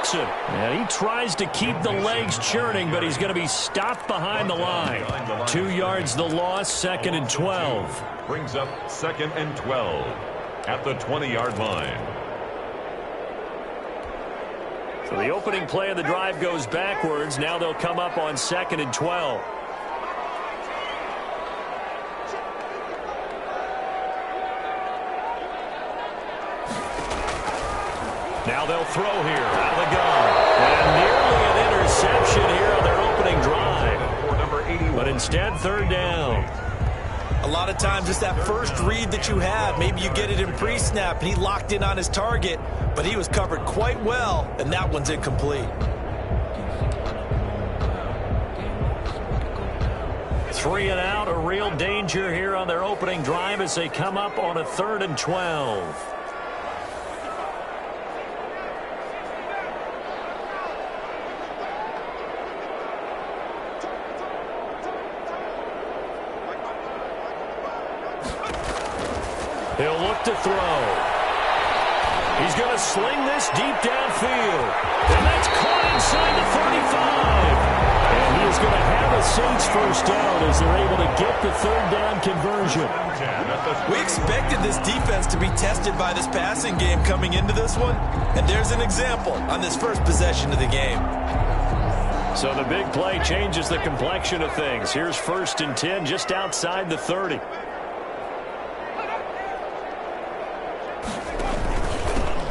Mixon. And he tries to keep the legs churning, but he's going to be stopped behind the line. 2 yards the loss, 2nd and 12. Brings up 2nd and 12 at the 20-yard line. So the opening play of the drive goes backwards. Now they'll come up on 2nd and 12. Now they'll throw here out of the gun. And nearly an interception here on their opening drive. But instead, 3rd down. A lot of times it's that first read that you have. Maybe you get it in pre-snap and he locked in on his target, but he was covered quite well, and that one's incomplete. 3 and out, a real danger here on their opening drive as they come up on a 3rd and 12. He'll look to throw. He's going to sling this deep downfield. And that's caught inside the 35. And he is going to have a Saints first down as they're able to get the 3rd down conversion. We expected this defense to be tested by this passing game coming into this one. And there's an example on this first possession of the game. So the big play changes the complexion of things. Here's 1st and 10 just outside the 30.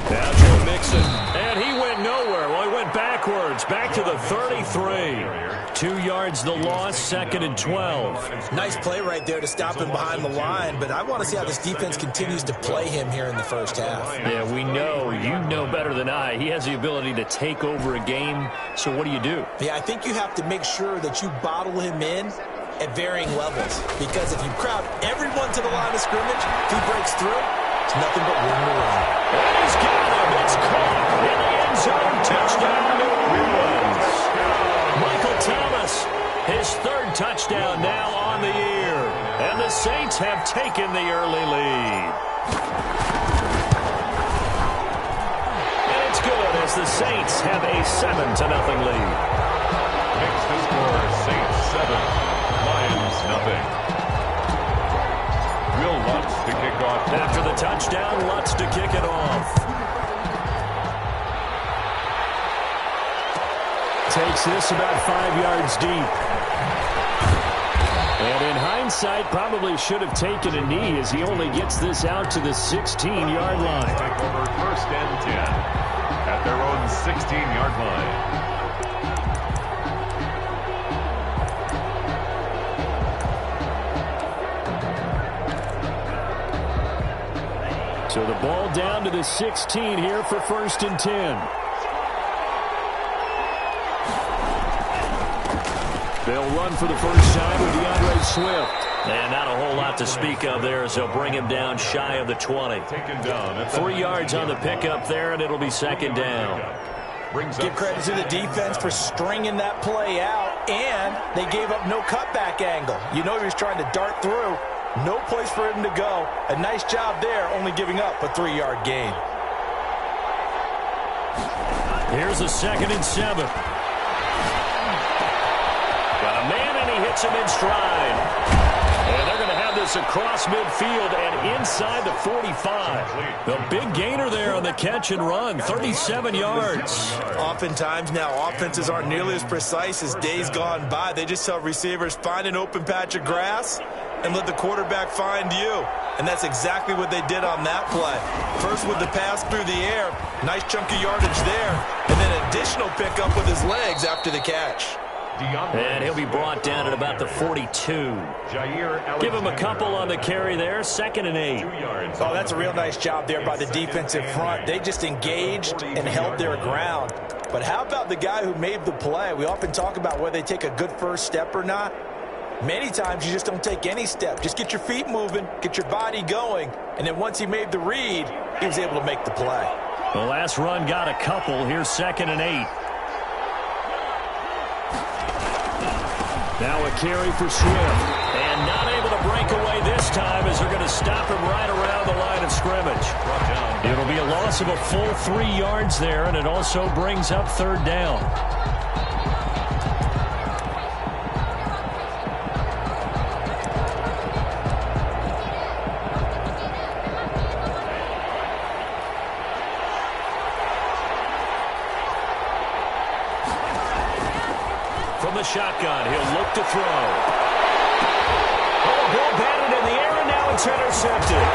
Now Joe Mixon, and he went nowhere. Well, he went backwards, back to the 33. 2 yards the loss, 2nd and 12. Nice play right there to stop him behind the line, but I want to see how this defense continues to play him here in the first half. Yeah, we know, you know better than I, he has the ability to take over a game, so what do you do? Yeah, I think you have to make sure that you bottle him in at varying levels, because if you crowd everyone to the line of scrimmage, if he breaks through, it's nothing but room to run. And he's got him. It's caught in the end zone. Touchdown, New Orleans. Michael Thomas, his 3rd touchdown now on the year. And the Saints have taken the early lead. And it's good as the Saints have a 7-0 lead. Makes the score Saints 7, Lions nothing. Will Lutz to kick off. After the touchdown, Lutz to kick it off. Takes this about 5 yards deep. And in hindsight, probably should have taken a knee as he only gets this out to the 16-yard line. Take over 1st and 10 at their own 16-yard line. So the ball down to the 16 here for 1st and 10. They'll run for the first time with DeAndre Swift. And not a whole lot to speak of there as they'll bring him down shy of the 20. 3 yards on the pickup there, and it'll be 2nd down. Give credit to the defense for stringing that play out, and they gave up no cutback angle. You know he was trying to dart through. No place for him to go. A nice job there, only giving up a 3-yard gain. Here's a 2nd and 7. Got a man, and he hits him in stride. And they're going to have this across midfield and inside the 45. The big gainer there on the catch and run, 37 yards. Oftentimes now, offenses aren't nearly as precise as days gone by. They just tell receivers, find an open patch of grass and let the quarterback find you. And that's exactly what they did on that play. First with the pass through the air, nice chunk of yardage there, and then additional pickup with his legs after the catch. And he'll be brought down at about the 42. Give him a couple on the carry there, 2nd and 8. Oh, that's a real nice job there by the defensive front. They just engaged and held their ground. But how about the guy who made the play? We often talk about whether they take a good first step or not. Many times you just don't take any step. Just get your feet moving, get your body going, and then once he made the read, he was able to make the play. The last run got a couple. Here's 2nd and 8. Now a carry for Swift. And not able to breakaway this time as they're going to stop him right around the line of scrimmage. It'll be a loss of a full 3 yards there, and it also brings up third down. From the shotgun, he'll look to throw. Oh, ball batted in the air, and now it's intercepted.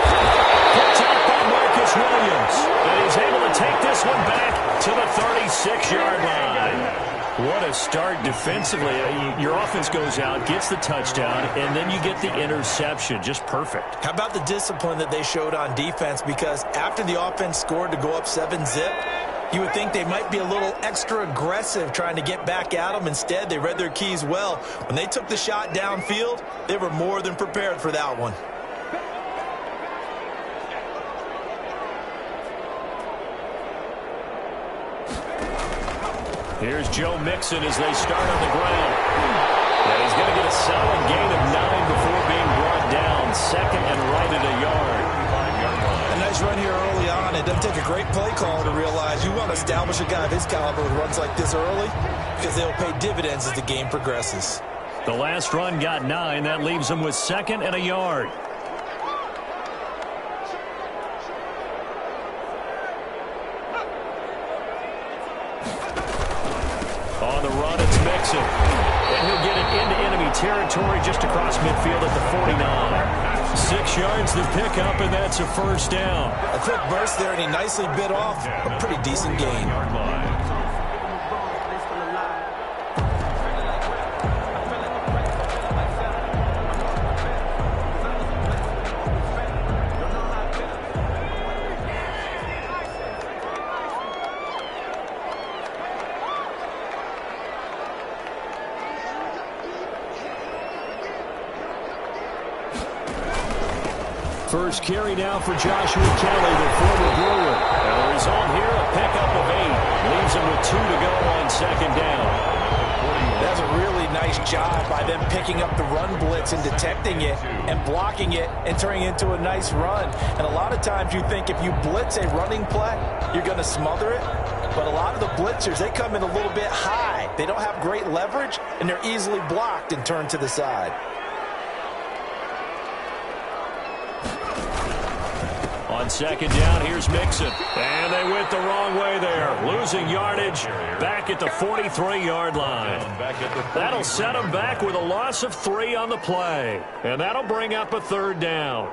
Picked out by Marcus Williams. And he's able to take this one back to the 36-yard line. What a start defensively. Your offense goes out, gets the touchdown, and then you get the interception. Just perfect. How about the discipline that they showed on defense? Because after the offense scored to go up 7-zip, you would think they might be a little extra aggressive trying to get back at them. Instead, they read their keys well. When they took the shot downfield, they were more than prepared for that one. Here's Joe Mixon as they start on the ground. And he's going to get a solid gain of 9 before being brought down. Second and right at a yard. A nice run here early on. It doesn't take a great play call to realize you want to establish a guy of his caliber who runs like this early, because they'll pay dividends as the game progresses. The last run got 9. That leaves him with second and a yard. On the run, it's Mixon. And he'll get it into enemy territory just across midfield at the 49. 6 yards the pickup, and that's a first down. A quick burst there, and he nicely bit off a pretty decent gain. First carry now for Joshua Kelly, the former Brewer. And the result here, a pickup of 8. Leaves him with 2 to go on second down. That's a really nice job by them picking up the run blitz and detecting it and blocking it and turning it into a nice run. And a lot of times you think if you blitz a running play, you're going to smother it. But a lot of the blitzers, they come in a little bit high. They don't have great leverage, and they're easily blocked and turned to the side. On second down, here's Mixon. And they went the wrong way there. Losing yardage back at the 43-yard line. That'll set them back with a loss of 3 on the play. And that'll bring up a third down.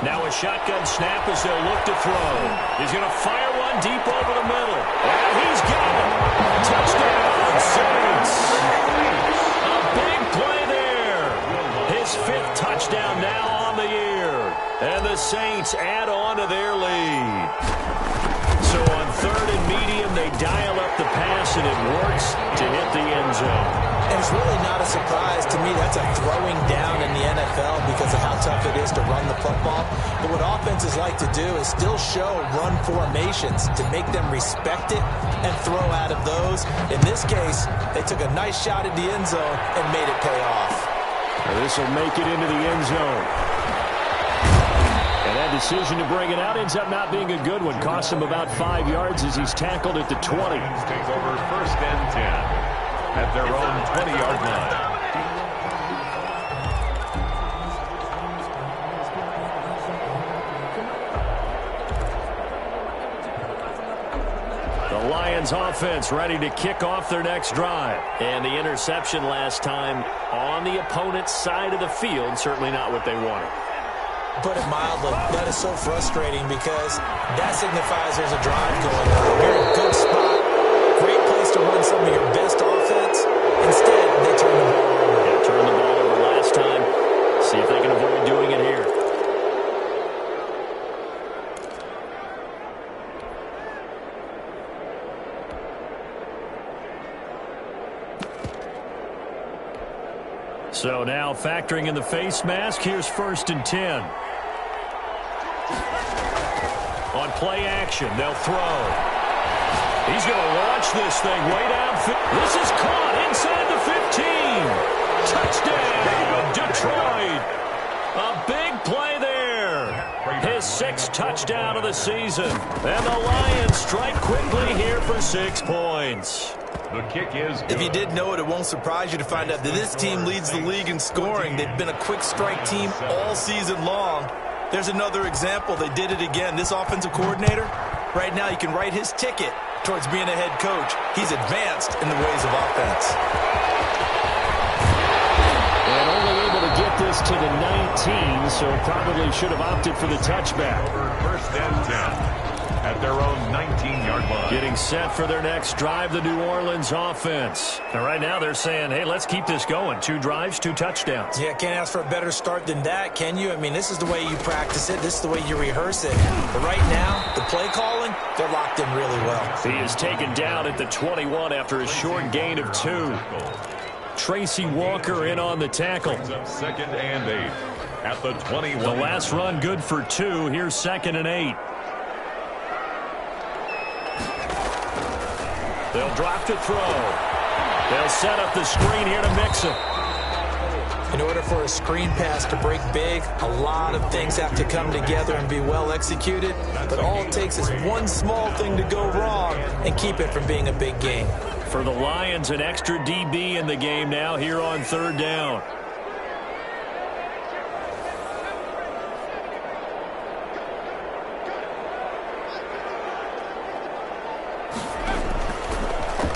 Now a shotgun snap as they'll look to throw. He's going to fire one deep over the middle. And he's got it. Touchdown, Saints. A big play there. His 5th touchdown now on the year. And the Saints add on to their lead. So on third and medium, they dial up the pass, and it works to hit the end zone. And it's really not a surprise to me. That's a throwing down in the NFL because of how tough it is to run the football. But what offenses like to do is still show run formations to make them respect it and throw out of those. In this case, they took a nice shot at the end zone and made it pay off. This will make it into the end zone. And that decision to bring it out ends up not being a good one. Cost him about 5 yards as he's tackled at the 20. Take over first and 10 at their own 20-yard line. The Lions offense ready to kick off their next drive. And the interception last time on the opponent's side of the field, certainly not what they wanted. Put it mildly, that is so frustrating because that signifies there's a drive going on. You're in a good spot, great place to run some of your best offense. Instead, they turn the ball over. Yeah, turn the ball over So now factoring in the face mask, here's 1st and 10. On play action, they'll throw. He's going to launch this thing way downfield. This is caught inside the 15. Touchdown, Detroit. A big play there. His 6th touchdown of the season. And the Lions strike quickly here for 6 points. The kick is good. If you did know it, it won't surprise you to find out that this team leads the league in scoring. They've been a quick strike team all season long. There's another example. They did it again. This offensive coordinator, right now you can write his ticket towards being a head coach. He's advanced in the ways of offense. And only able to get this to the 19, so probably should have opted for the touchback. 1st and 10. At their own 19-yard line. Getting set for their next drive, the New Orleans offense. And right now they're saying, hey, let's keep this going. 2 drives, 2 touchdowns. Yeah, can't ask for a better start than that, can you? I mean, this is the way you practice it. This is the way you rehearse it. But right now, the play calling, they're locked in really well. He is taken down at the 21 after a short gain of 2. Tracy Walker in on the tackle. 2nd and 8 at the 21. The last run good for 2. Here's 2nd and 8. They'll drop to throw. They'll set up the screen here to Mixon. In order for a screen pass to break big, a lot of things have to come together and be well executed. But all it takes is one small thing to go wrong and keep it from being a big game. For the Lions, an extra DB in the game now here on 3rd down.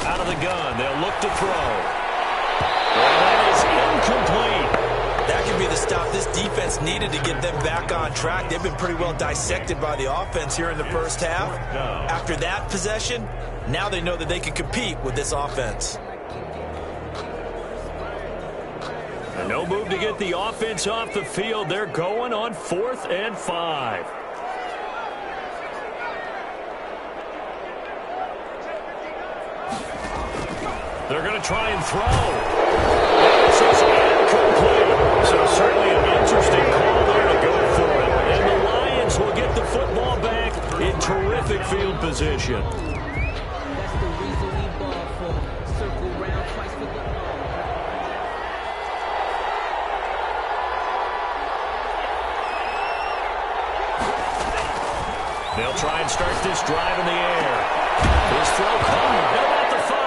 Out of the gun, they'll look to throw. And that is incomplete. That could be the stop this defense needed to get them back on track. They've been pretty well dissected by the offense here in the first half. After that possession, now they know that they can compete with this offense. And no move to get the offense off the field. They're going on 4th and 5. They're going to try and throw. This is incomplete. So certainly an interesting call there to go for it. And the Lions will get the football back in terrific field position. They'll try and start this drive in the air. His throw caught at the 5.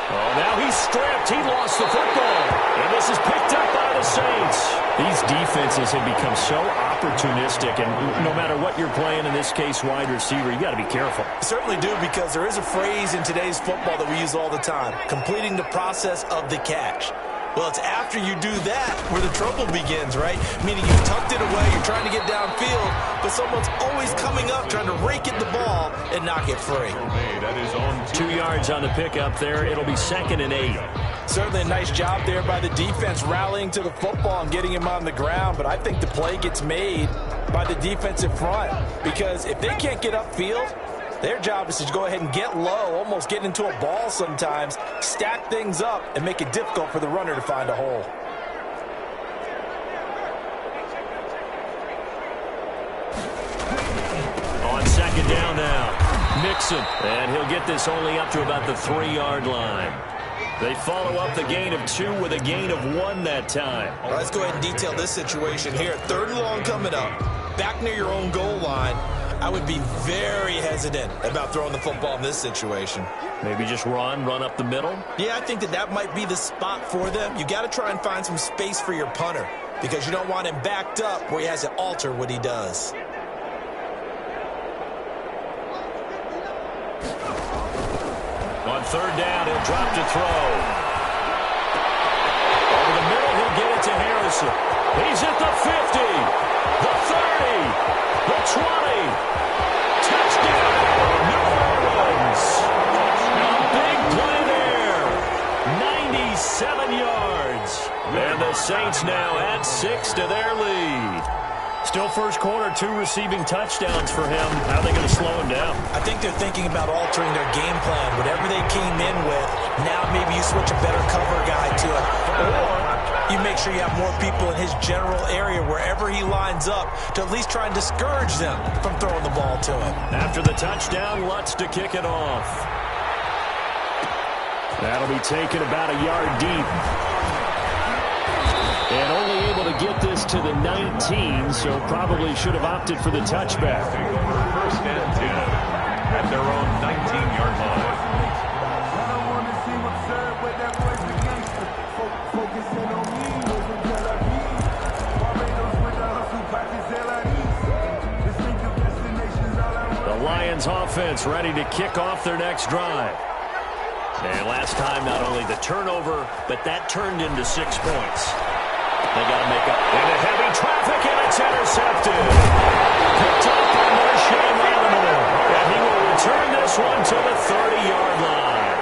Oh, now he's stripped. He lost the football. And this is picked up by the Saints. These defenses have become so opportunistic, and no matter what you're playing, in this case wide receiver, you got to be careful. Certainly do, because there is a phrase in today's football that we use all the time: completing the process of the catch. Well, it's after you do that where the trouble begins, right? Meaning you tucked it away, you're trying to get downfield, but someone's always coming up trying to rake at the ball and knock it free. 2 yards on the pickup there. It'll be 2nd and 8. Certainly a nice job there by the defense rallying to the football and getting him on the ground, but I think the play gets made by the defensive front, because if they can't get upfield, their job is to go ahead and get low, almost get into a ball sometimes, stack things up, and make it difficult for the runner to find a hole. On 2nd down now, Mixon, and he'll get this only up to about the 3-yard line. They follow up the gain of 2 with a gain of 1 that time. All right, let's go ahead and detail this situation here. 3rd and long coming up, back near your own goal line. I would be very hesitant about throwing the football in this situation. Maybe just run up the middle? Yeah, I think that might be the spot for them. You got to try and find some space for your punter, because you don't want him backed up where he has to alter what he does. On 3rd down, he'll drop to throw. Over the middle, he'll get it to Harrison. He's at the 50, the 30, the 20. Touchdown, New Orleans. A big play there. 97 yards. And the Saints now add 6 to their lead. Still first quarter, 2 receiving touchdowns for him. How are they going to slow him down? I think they're thinking about altering their game plan. Whatever they came in with, now maybe you switch a better cover guy to it. Or you make sure you have more people in his general area wherever he lines up to at least try and discourage them from throwing the ball to him. After the touchdown, Lutz to kick it off. That'll be taken about a yard deep. And only able to get this to the 19, so probably should have opted for the touchback. First and 10 at their own 19-yard line. The Lions offense ready to kick off their next drive. And last time, not only the turnover, but that turned into 6 points. They got to make up. Into heavy traffic, and it's intercepted. Picked up by Marshall Lattimore. And he will return this one to the 30-yard line.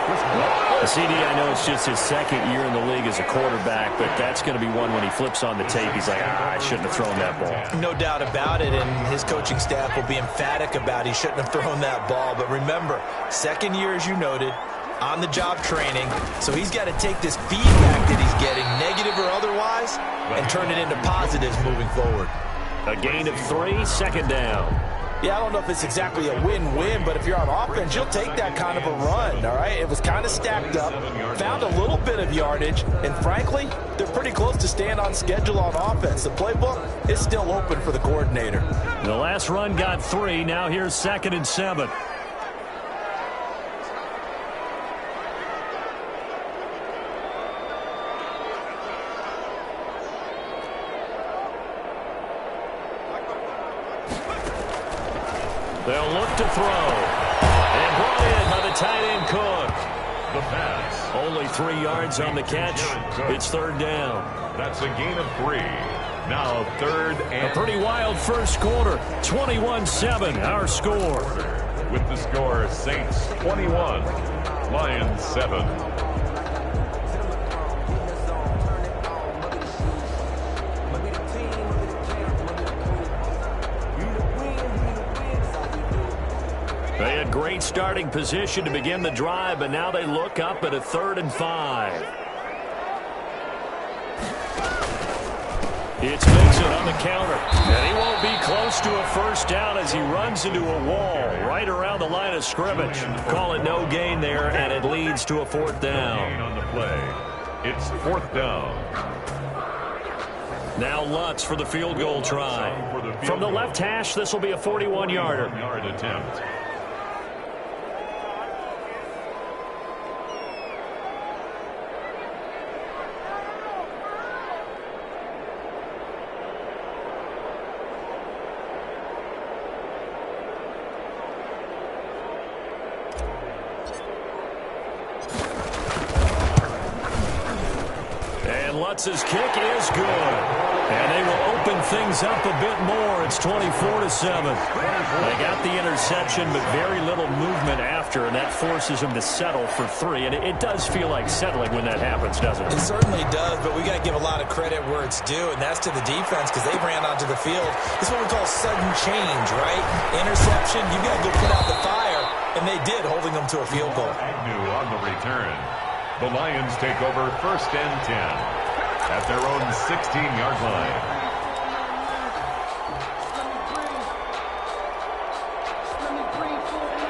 CD, I know it's just his second year in the league as a quarterback, but that's going to be one when he flips on the tape. He's like, I shouldn't have thrown that ball. No doubt about it, and his coaching staff will be emphatic about he shouldn't have thrown that ball. But remember, second year, as you noted, on-the-job training, so he's got to take this feedback that he's getting, negative or otherwise, and turn it into positives moving forward. A gain of 3, second down. Yeah, I don't know if it's exactly a win-win, but if you're on offense, you'll take that kind of a run, all right? It was kind of stacked up, found a little bit of yardage, and frankly, they're pretty close to staying on schedule on offense. The playbook is still open for the coordinator. The last run got 3. Now here's 2nd and 7. They'll look to throw. And brought in by the tight end Cook. The pass. Only 3 yards on the catch. It's 3rd down. That's a gain of 3. Now 3rd and... A pretty wild first quarter. 21-7, our score. With the score, Saints 21, Lions 7. They had great starting position to begin the drive, but now they look up at a 3rd and 5. It's Mixon on the counter, and he won't be close to a first down as he runs into a wall right around the line of scrimmage. Call it no gain there, and it leads to a 4th down. On the play, it's 4th down. Now Lutz for the field goal try. From the left hash, this will be a 41-yarder. Yard attempt. Lutz's kick is good. And they will open things up a bit more. It's 24-7. They got the interception, but very little movement after, and that forces them to settle for 3. And it does feel like settling when that happens, doesn't it? It certainly does, but we got to give a lot of credit where it's due, and that's to the defense because they ran onto the field. This is what we call sudden change, right? Interception, you got to go put out the fire, and they did, holding them to a field goal. Agnew on the return. The Lions take over 1st and 10 at their own 16-yard line.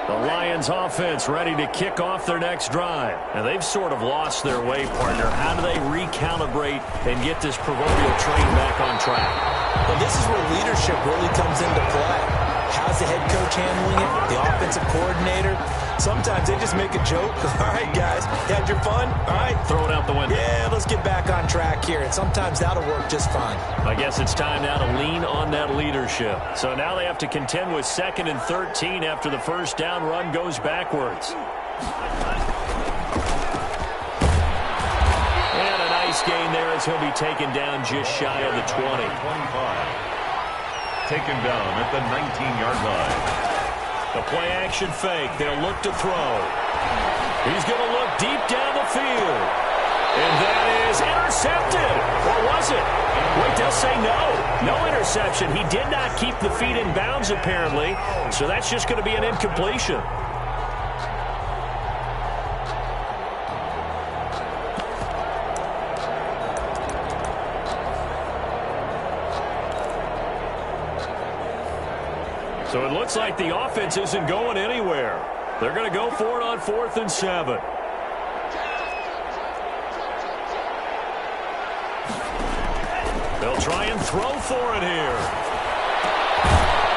The Lions offense ready to kick off their next drive. And they've sort of lost their way, partner. How do they recalibrate and get this proverbial train back on track? Well, this is where leadership really comes into play. How's the head coach handling it? The offensive coordinator? Sometimes they just make a joke. All right, guys, you had your fun? All right. Throw it out the window. Yeah, let's get back on track here. And sometimes that'll work just fine. I guess it's time now to lean on that leadership. So now they have to contend with 2nd and 13 after the first down run goes backwards. And a nice gain there as he'll be taken down just shy of the 20. 25. Taken down at the 19-yard line. The play-action fake. They'll look to throw. He's going to look deep down the field. And that is intercepted. Or was it? Wait, they'll say no. No interception. He did not keep the feet in bounds, apparently. So that's just going to be an incompletion. So it looks like the offense isn't going anywhere. They're going to go for it on 4th and 7. They'll try and throw for it here.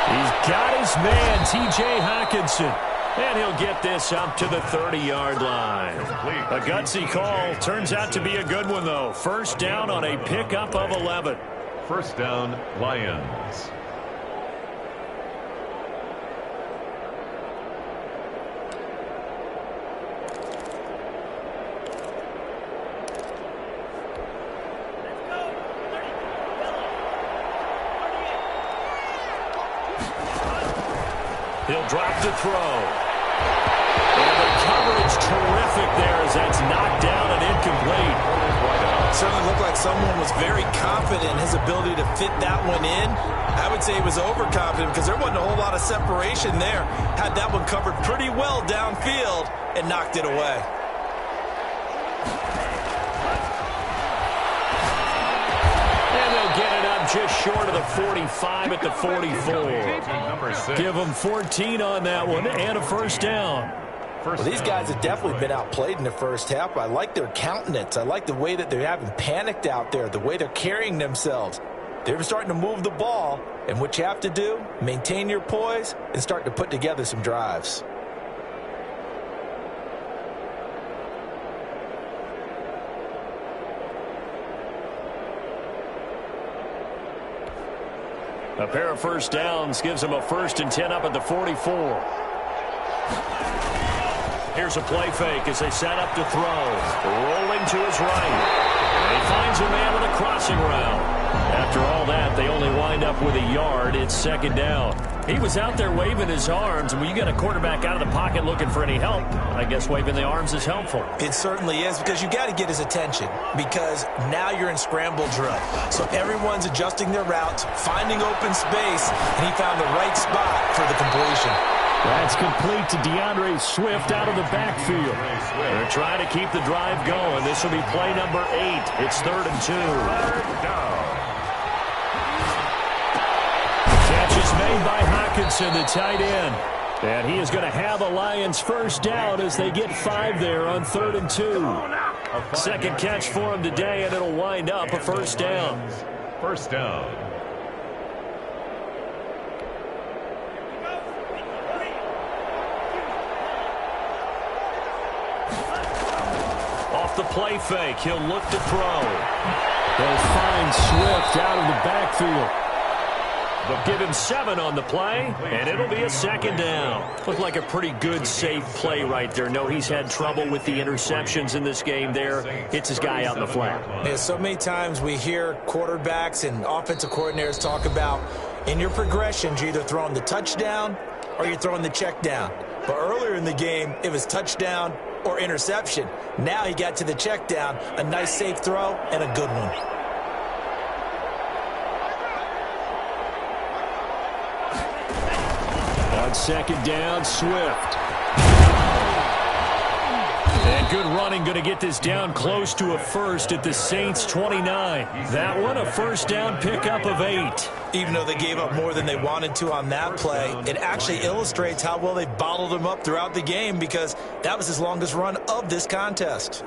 He's got his man, T.J. Hawkinson. And he'll get this up to the 30-yard line. A gutsy call. Turns out to be a good one, though. First down on a pickup of 11. First down, Lions. He'll drop to throw. And the coverage terrific there as that's knocked down and incomplete. Certainly looked like someone was very confident in his ability to fit that one in. I would say he was overconfident because there wasn't a whole lot of separation there. Had that one covered pretty well downfield and knocked it away. Just short of the 45 at the 44. Give them 14 on that one and a first down. Well, these guys have definitely been outplayed in the first half. I like their countenance. I like the way that they haven't panicked out there, the way they're carrying themselves. They're starting to move the ball, and what you have to do, maintain your poise and start to put together some drives. A pair of first downs gives him a 1st and 10 up at the 44. Here's a play fake as they set up to throw. Rolling to his right. And he finds a man with a crossing route. After all that, they only wind up with a yard. It's 2nd down. He was out there waving his arms, and when you get a quarterback out of the pocket looking for any help, I guess waving the arms is helpful. It certainly is, because you got to get his attention, because now you're in scramble drill. So everyone's adjusting their routes, finding open space, and he found the right spot for the completion. That's complete to DeAndre Swift out of the backfield. They're trying to keep the drive going. This will be play number 8. It's 3rd and 2. Catch is made by Hawkinson, the tight end. And he is going to have a Lions first down as they get 5 there on 3rd and 2. Second catch for him today, and it'll wind up a first down. First down. Off the play fake, he'll look to throw. They'll find Swift out of the backfield. They'll give him 7 on the play, and it'll be a 2nd down. Looked like a pretty good, safe play right there. No, he's had trouble with the interceptions in this game there. Hits his guy out in the flat. Yeah, so many times we hear quarterbacks and offensive coordinators talk about in your progressions, you're either throwing the touchdown or you're throwing the check down. But earlier in the game, it was touchdown or interception. Now he got to the check down, a nice safe throw, and a good one. On 2nd down, Swift. And good running, going to get this down close to a first at the Saints 29. That one, a first down pickup of 8. Even though they gave up more than they wanted to on that play, it actually illustrates how well they bottled him up throughout the game, because that was his longest run of this contest.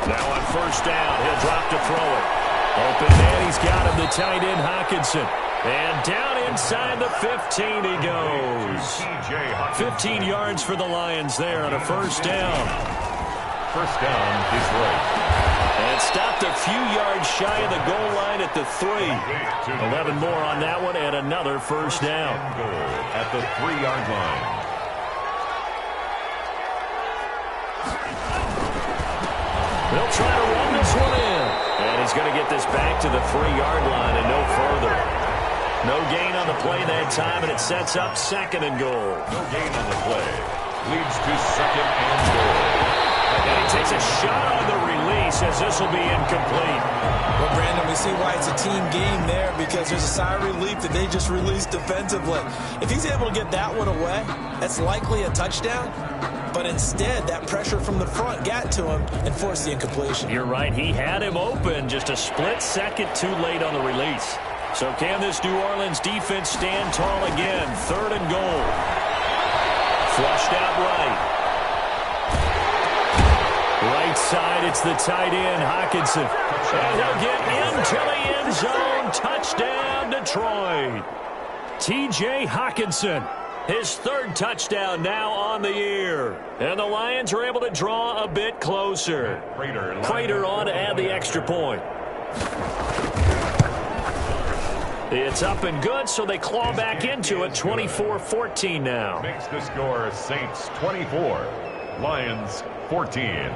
Now on first down, he'll drop to throw it. Open man, he's got him, the tight end Hawkinson. And down inside the 15 he goes. 15 yards for the Lions there on a first down. First down, Detroit. And stopped a few yards shy of the goal line at the 3. 11 more on that one, and another first down. Goal at the 3-yard line. They'll try to run this one in. And he's going to get this back to the 3-yard line and no further. No gain on the play that time, and it sets up 2nd and goal. No gain on the play. Leads to 2nd and goal. And he takes a shot on the release as this will be incomplete. Well, Brandon, we see why it's a team game there, because there's a sigh of relief that they just released defensively. If he's able to get that one away, that's likely a touchdown. But instead, that pressure from the front got to him and forced the incompletion. You're right. He had him open, just a split second too late on the release. So can this New Orleans defense stand tall again? 3rd and goal. Flushed out right. Right side, it's the tight end, Hockenson. And he'll get into the end zone. Touchdown, Detroit. T.J. Hockenson, his 3rd touchdown now on the year. And the Lions are able to draw a bit closer. Prater on to add the extra point. It's up and good, so they claw back into it, 24-14 now. Makes the score Saints 24, Lions 14.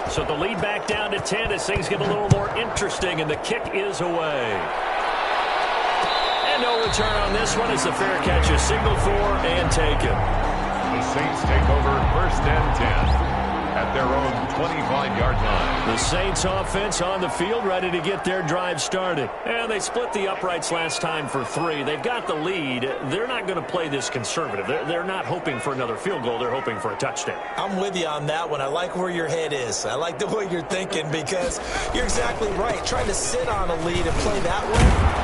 So the lead back down to 10 as things get a little more interesting, and the kick is away. And no return on this one as the fair catch is signaled for and taken. The Saints take over 1st and 10 at their own 25-yard line. The Saints offense on the field ready to get their drive started. And they split the uprights last time for 3. They've got the lead. They're not going to play this conservative. They're not hoping for another field goal. They're hoping for a touchdown. I'm with you on that one. I like where your head is. I like the way you're thinking, because you're exactly right. Trying to sit on a lead and play that way,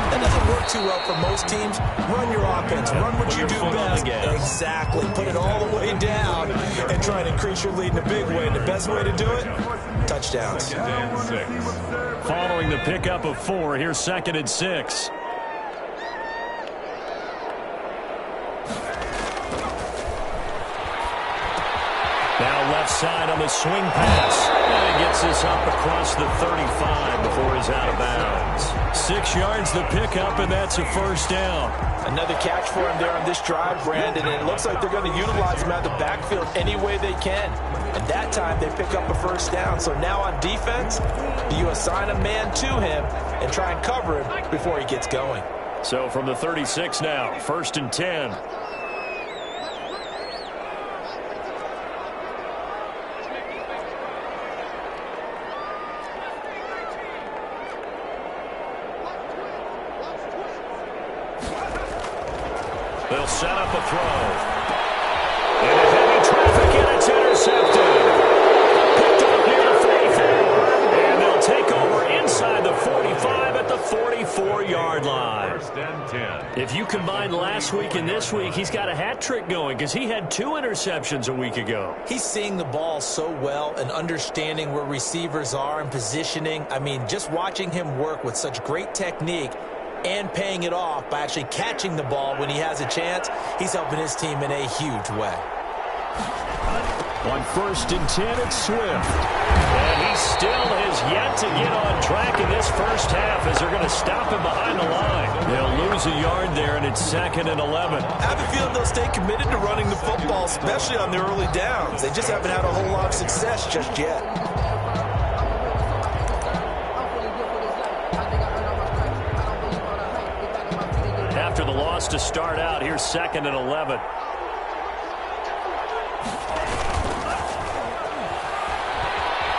that doesn't work too well for most teams. Run your offense. Run what you do best. Exactly. Put it all the way down and try and increase your lead in a big way. And the best way to do it, touchdowns. 2nd and 6. Following the pickup of 4, here's 2nd and 6. Now left side on the swing pass. And he gets this up across the 35 before he's out of bounds. 6 yards the pickup, and that's a 1st down. Another catch for him there on this drive, Brandon, and it looks like they're going to utilize him out of the backfield any way they can. And that time they pick up a 1st down. So now on defense, you assign a man to him and try and cover him before he gets going. So from the 36 now, 1st and 10. They'll set up a throw. Into heavy traffic, and it's intercepted. Picked up near the 44. And they'll take over inside the 45 at the 44-yard line. 1st and 10. If you combine last week and this week, he's got a hat trick going, because he had 2 interceptions a week ago. He's seeing the ball so well and understanding where receivers are and positioning. I mean, just watching him work with such great technique and paying it off by actually catching the ball when he has a chance, he's helping his team in a huge way. On 1st and 10, it's Swift. And he still has yet to get on track in this first half as they're going to stop him behind the line. They'll lose a yard there, and it's 2nd and 11. I have a feeling they'll stay committed to running the football, especially on the early downs. They just haven't had a whole lot of success just yet. After the loss to start out, here's 2nd and 11.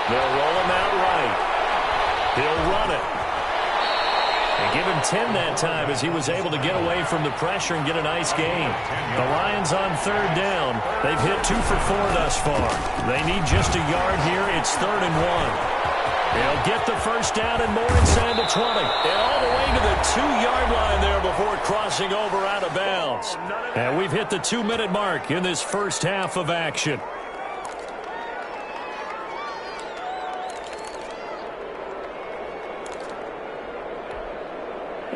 They'll roll him out right. He'll run it. They give him 10 that time as he was able to get away from the pressure and get a nice gain. The Lions on 3rd down. They've hit 2 for 4 thus far. They need just a yard here. It's 3rd and 1. They'll get the 1st down and more inside the 20. And all the way to the 2-yard line there before crossing over out of bounds. And we've hit the 2-minute mark in this first half of action.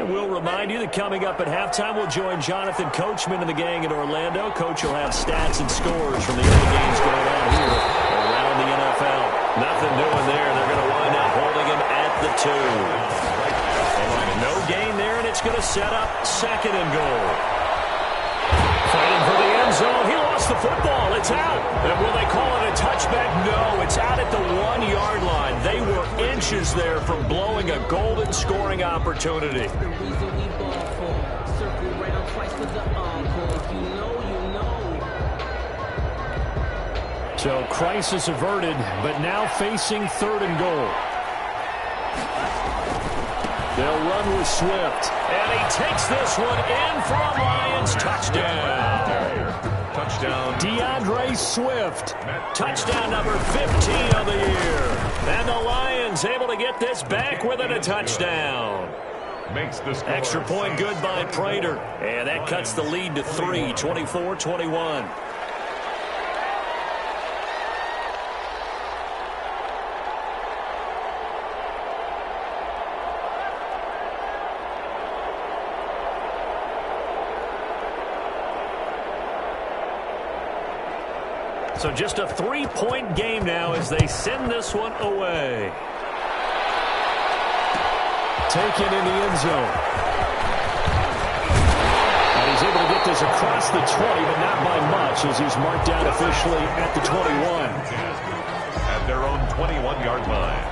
And we'll remind you that coming up at halftime, we'll join Jonathan Coachman and the gang in Orlando. Coach will have stats and scores from the other games going on here around the NFL. Nothing doing there. They're going to wind up holding him at the 2. No gain there, and it's going to set up 2nd and goal. Fighting for the end zone. He lost the football. It's out. And will they call it a touchback? No, it's out at the 1-yard line. They were inches there from blowing a golden scoring opportunity. So crisis averted, but now facing 3rd and goal. They'll run with Swift. And he takes this one in for a Lions touchdown. Touchdown. DeAndre Swift. Touchdown number 15 of the year. And the Lions able to get this back within a touchdown. Makes this extra point good by Prater. And that cuts the lead to 3, 24-21. So just a 3-point game now as they send this one away. Taken in the end zone. And he's able to get this across the 20, but not by much as he's marked down officially at the 21. At their own 21-yard line.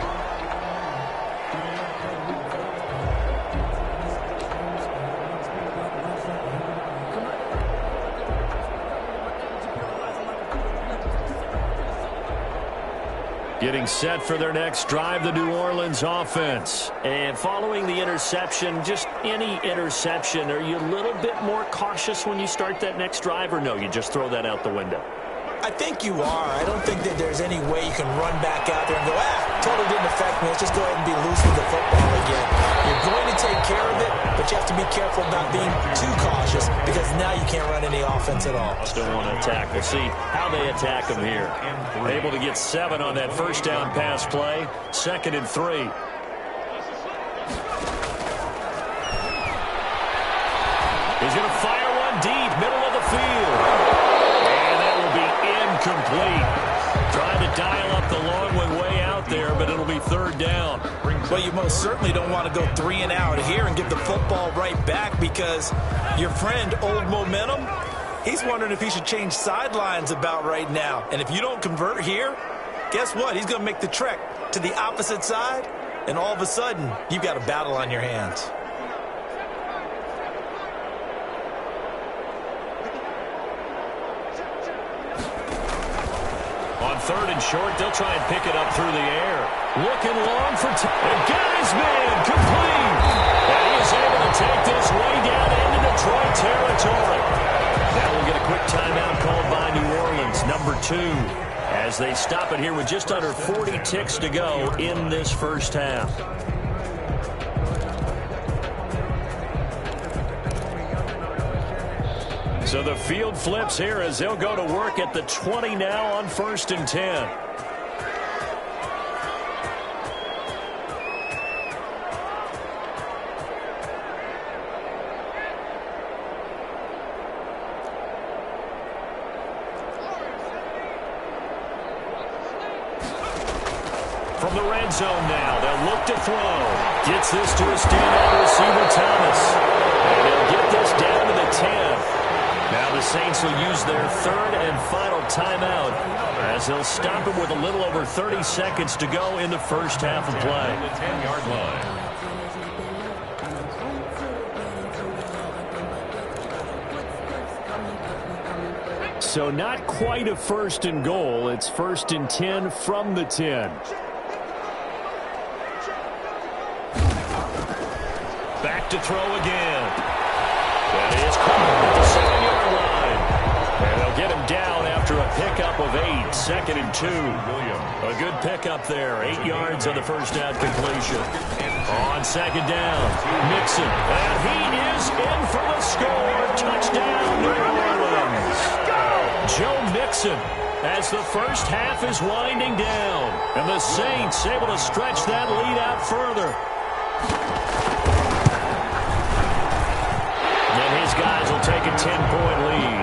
Getting set for their next drive, the New Orleans offense. And following the interception, just any interception, are you a little bit more cautious when you start that next drive, or no, you just throw that out the window? I think you are. I don't think that there's any way you can run back out there and go, totally didn't affect me. Let's just go ahead and be loose with the football again. You're going to take care of it, but you have to be careful about being too cautious because now you can't run any offense at all. Still want to attack. We'll see how they attack them here. Able to get 7 on that first down pass play. 2nd and 3. He's going to fire one deep, middle of the field. Complete. Trying to dial up the long one way out there, but it'll be 3rd down. Well, you most certainly don't want to go 3 and out here and give the football right back because your friend, Old Momentum, he's wondering if he should change sidelines about right now. And if you don't convert here, guess what? He's going to make the trek to the opposite side, and all of a sudden, you've got a battle on your hands. On 3rd and short, they'll try and pick it up through the air. Looking long for and got his man complete. And he is able to take this way down into Detroit territory. Now we'll get a quick timeout called by New Orleans, number 2, as they stop it here with just under 40 ticks to go in this first half. So the field flips here as they'll go to work at the 20 now on 1st and 10. From the red zone now, they'll look to throw. Gets this to a standout receiver, Thomas. And they'll get this down to the 10. Now the Saints will use their 3rd and final timeout as they'll stop it with a little over 30 seconds to go in the first half of play. The 10-yard line. So not quite a 1st and goal. It's 1st and 10 from the 10. Back to throw again. That is caught at the 7-yard line. And they'll get him down after a pickup of 8. 2nd and 2. A good pickup there. 8 yards on the first down completion. On 2nd down, Mixon. And he is in for the score. Touchdown, New Orleans. Joe Mixon as the first half is winding down. And the Saints able to stretch that lead out further. his guys will take a 10-point lead.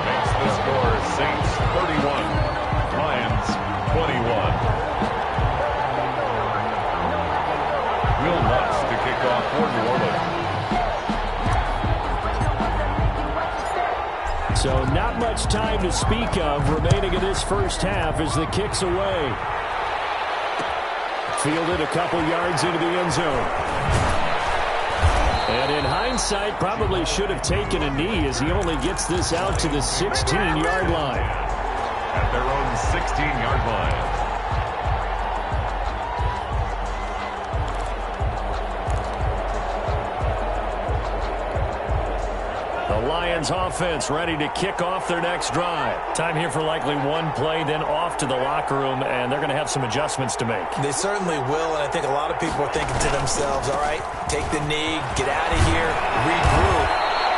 Makes the score Saints 31, Lions 21. Will Lutz to kick off for New Orleans. So not much time to speak of remaining in this first half as the kick's away. Fielded a couple yards into the end zone. And in hindsight, probably should have taken a knee as he only gets this out to the 16-yard line. At their own 16-yard line. The Lions offense ready to kick off their next drive. Time here for likely one play, then off to the locker room, and they're going to have some adjustments to make. They certainly will, and I think a lot of people are thinking to themselves, all right, take the knee, get out of here, regroup.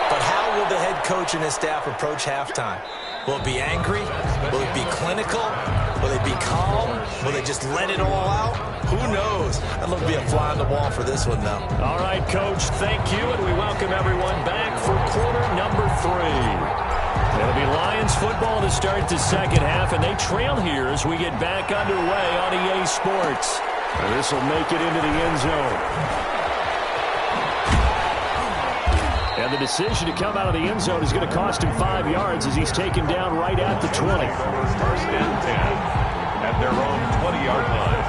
But how will the head coach and his staff approach halftime? Will it be angry? Will it be clinical? Will it be calm? Will they just let it all out? Who knows? I'd love to be a fly on the wall for this one, though. All right, Coach, thank you, and we welcome everyone back for quarter number 3. It'll be Lions football to start the second half, and they trail here as we get back underway on EA Sports. This will make it into the end zone. And the decision to come out of the end zone is going to cost him 5 yards as he's taken down right at the 20. First and 10 at their own 20-yard line.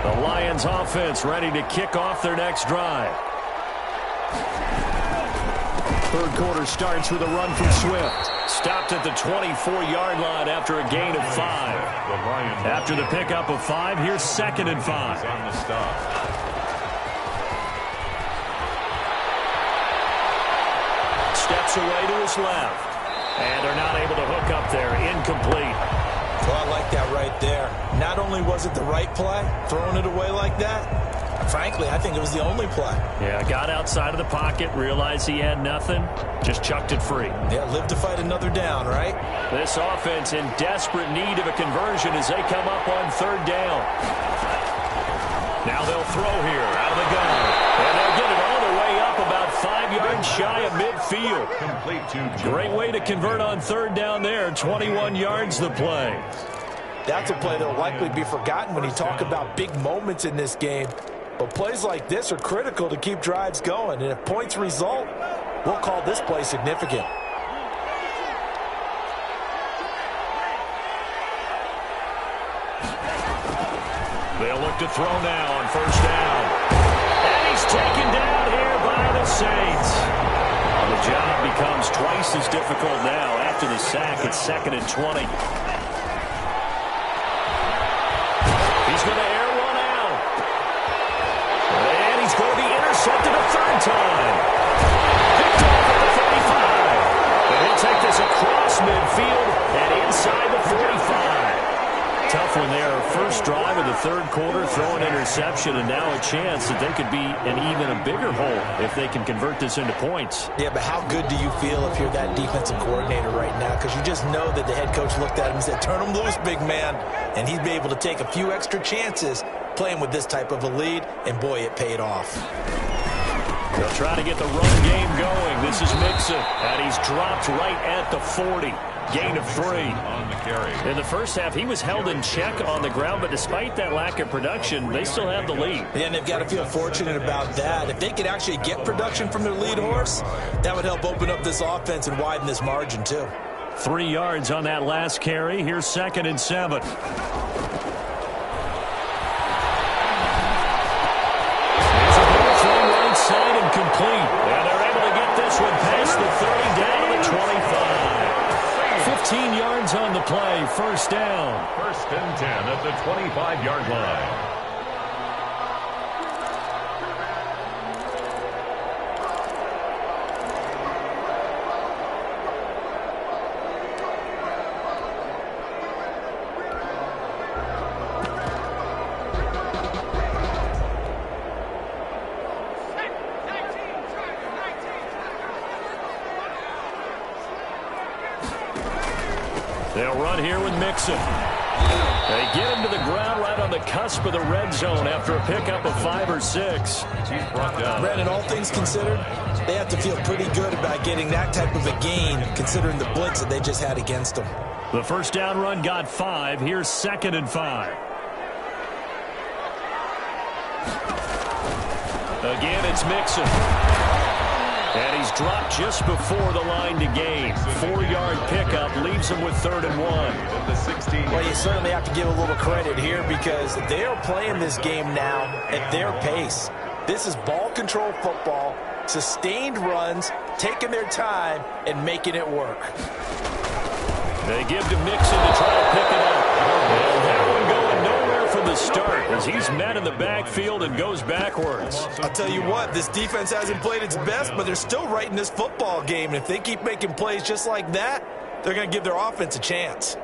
The Lions offense ready to kick off their next drive. Third quarter starts with a run from Swift. Stopped at the 24-yard line after a gain of 5. After the pickup of 5, here's 2nd and 5. On the stop. Steps away to his left. And they're not able to hook up there. Incomplete. Well, I like that right there. Not only was it the right play, throwing it away like that, frankly, I think it was the only play. Yeah, got outside of the pocket, realized he had nothing, just chucked it free. Yeah, live to fight another down, right? This offense in desperate need of a conversion as they come up on 3rd down. Now they'll throw here out of the gun. And they'll get it all the way up about 5 yards shy of midfield. Complete to Great way to convert on 3rd down there. 21 yards the play. That's a play that will likely be forgotten when you talk about big moments in this game. But plays like this are critical to keep drives going. And if points result, we'll call this play significant. They'll look to throw now on 1st down. And he's taken down here by the Saints. The job becomes twice as difficult now after the sack. It's 2nd and 20. He's going to air one out. And he's going to be intercepted a 3rd time. Picked off at the 35. And he'll take this across midfield and inside the 45. Tough one there. First drive of the 3rd quarter, throw an interception, and now a chance that they could be in even a bigger hole if they can convert this into points. Yeah, but how good do you feel if you're that defensive coordinator right now? Because you just know that the head coach looked at him and said, turn him loose, big man. And he'd be able to take a few extra chances playing with this type of a lead, and boy, it paid off. They'll try to get the run game going. This is Mixon, and he's dropped right at the 40. Gain of 3. on the carry. In the first half, he was held in check on the ground, but despite that lack of production, they still have the lead. Yeah, and they've got to feel fortunate about that. If they could actually get production from their lead horse, that would help open up this offense and widen this margin, too. 3 yards on that last carry. Here's 2nd and 7. Side and complete. And they're able to get this one past the 30 down to the 25. 15 yards on the play. 1st down. 1st and 10 at the 25-yard line. They'll run here with Mixon. They get him to the ground right on the cusp of the red zone after a pickup of 5 or 6. Brandon, all things considered, they have to feel pretty good about getting that type of a gain, considering the blitz that they just had against them. The first down run got 5. Here's 2nd and 5. Again, it's Mixon. And he's dropped just before the line to gain. 4-yard pickup leaves him with 3rd and 1. Well, you certainly have to give a little credit here because they are playing this game now at their pace. This is ball control football, sustained runs, taking their time, and making it work. They give to Mixon to try to pick it up. And that one going nowhere from the start as he's met in the backfield and goes backwards. I'll tell you what, this defense hasn't played its best, but they're still right in this football game. And if they keep making plays just like that, they're going to give their offense a chance.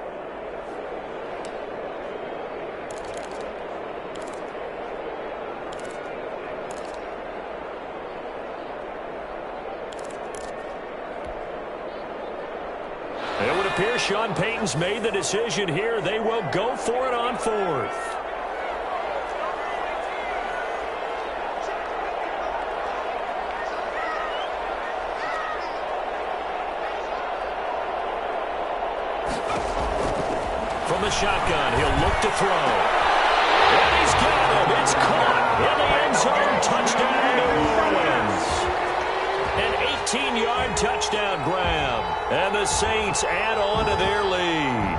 It would appear Sean Payton's made the decision here. They will go for it on 4th. From the shotgun, he'll look to throw. And he's got him. It's caught in the end zone. Touchdown, New Orleans. An 18-yard touchdown grab. And the Saints add on to their lead.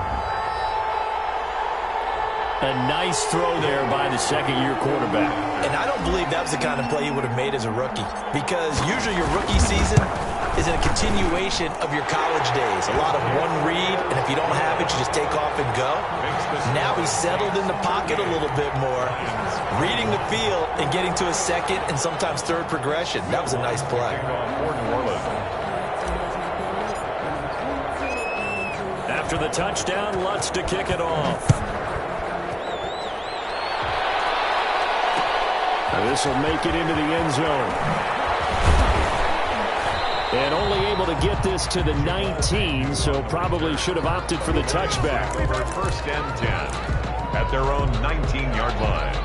A nice throw there by the second-year quarterback. And I don't believe that was the kind of play he would have made as a rookie, because usually your rookie season is a continuation of your college days. A lot of one read, and if you don't have it, you just take off and go. Now he's settled in the pocket a little bit more, reading the field and getting to a second and sometimes third progression. That was a nice play. After the touchdown, Lutz to kick it off. This will make it into the end zone. And only able to get this to the 19, so probably should have opted for the touchback. First and 10 at their own 19-yard line.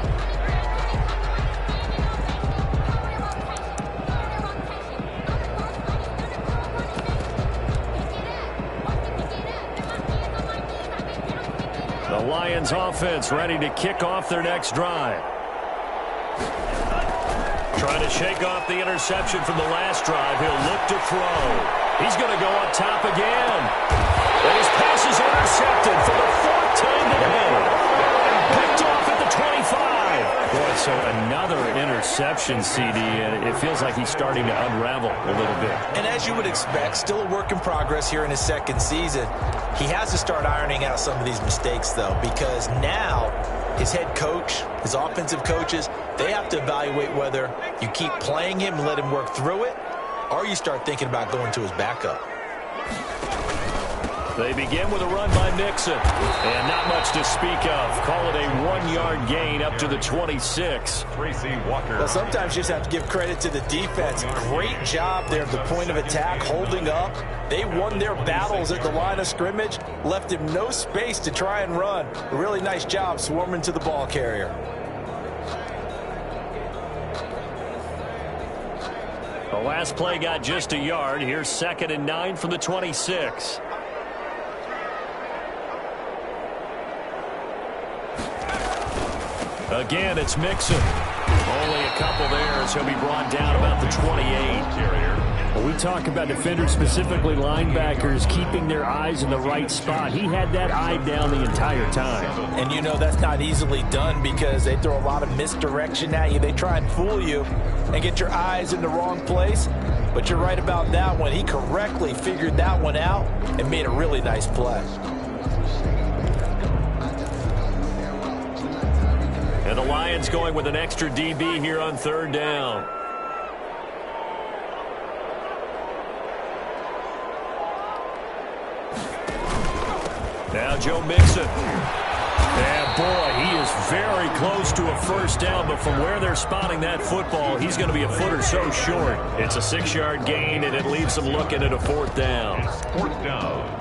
The Lions offense ready to kick off their next drive. Trying to shake off the interception from the last drive. He'll look to throw. He's going to go up top again. And his pass is intercepted for the 4th time today. Picked off at the 25. Boy, so another interception, CD, and it feels like he's starting to unravel a little bit. And as you would expect, still a work in progress here in his second season. He has to start ironing out some of these mistakes, though, because now his head coach, his offensive coaches, they have to evaluate whether you keep playing him and let him work through it, or you start thinking about going to his backup. They begin with a run by Mixon. And not much to speak of. Call it a 1-yard gain up to the 26. Tracy Walker. Well, sometimes you just have to give credit to the defense. Great job there at the point of attack, holding up. They won their battles at the line of scrimmage, left him no space to try and run. A really nice job swarming to the ball carrier. The last play got just a yard. Here's 2nd and 9 from the 26. Again, it's Mixon. Only a couple there as he'll be brought down about the 28. When we talk about defenders, specifically linebackers, keeping their eyes in the right spot, he had that eye down the entire time. And you know that's not easily done because they throw a lot of misdirection at you. They try and fool you and get your eyes in the wrong place. But you're right about that one. He correctly figured that one out and made a really nice play. And the Lions going with an extra DB here on 3rd down. Now Joe Mixon. And boy, he is very close to a first down, but from where they're spotting that football, he's going to be a foot or so short. It's a 6-yard gain, and it leaves them looking at a 4th down. 4th down.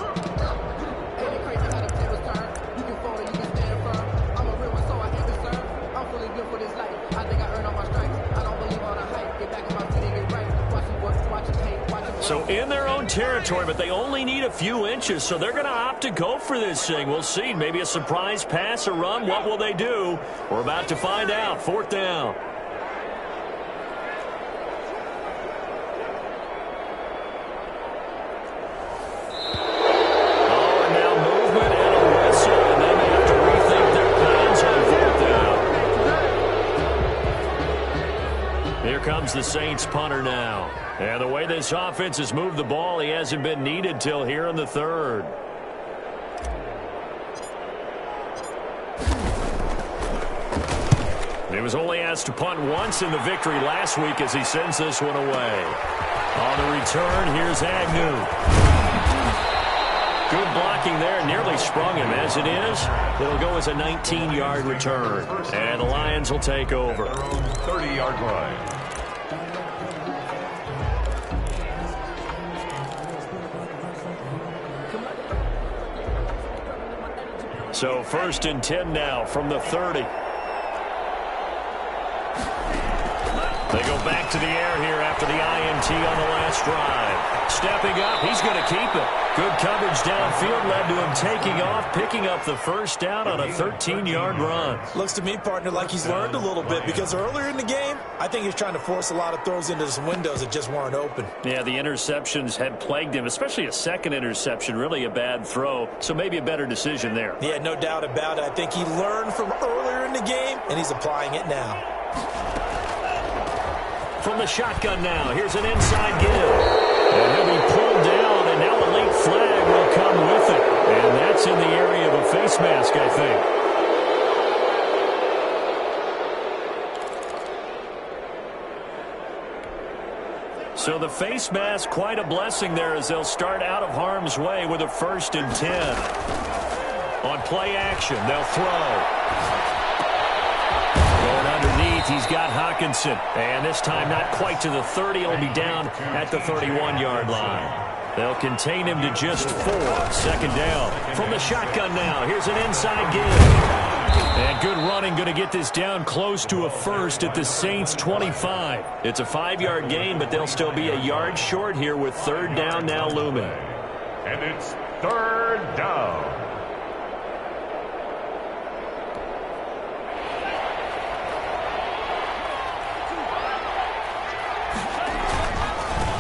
So in their own territory, but they only need a few inches, so they're going to opt to go for this thing. We'll see. Maybe a surprise pass, a run. What will they do? We're about to find out. 4th down. Comes the Saints punter now. And the way this offense has moved the ball, he hasn't been needed till here in the 3rd. He was only asked to punt once in the victory last week as he sends this one away. On the return, here's Agnew. Good blocking there, nearly sprung him. As it is, it'll go as a 19-yard return. And the Lions will take over. 30-yard line. So 1st and 10 now from the 30. They go back to the air here after the INT on the last drive. Stepping up, he's going to keep it. Good coverage downfield led to him taking off, picking up the 1st down on a 13-yard run. Looks to me, partner, like he's learned a little bit because earlier in the game, I think he's trying to force a lot of throws into some windows that just weren't open. Yeah, the interceptions had plagued him, especially a second interception, really a bad throw. So maybe a better decision there. Yeah, no doubt about it. I think he learned from earlier in the game, and he's applying it now. From the shotgun now, here's an inside give. And he'll be pulled down, and now a late flag will come with it. And that's in the area of a face mask, I think. So the face mask, quite a blessing there as they'll start out of harm's way with a 1st and 10. On play action, they'll throw. He's got Hawkinson, and this time not quite to the 30. He'll be down at the 31-yard line. They'll contain him to just 4. 2nd down. From the shotgun now, here's an inside give. And good running, going to get this down close to a 1st at the Saints' 25. It's a 5-yard gain, but they'll still be a yard short here with 3rd down now looming. And it's 3rd down.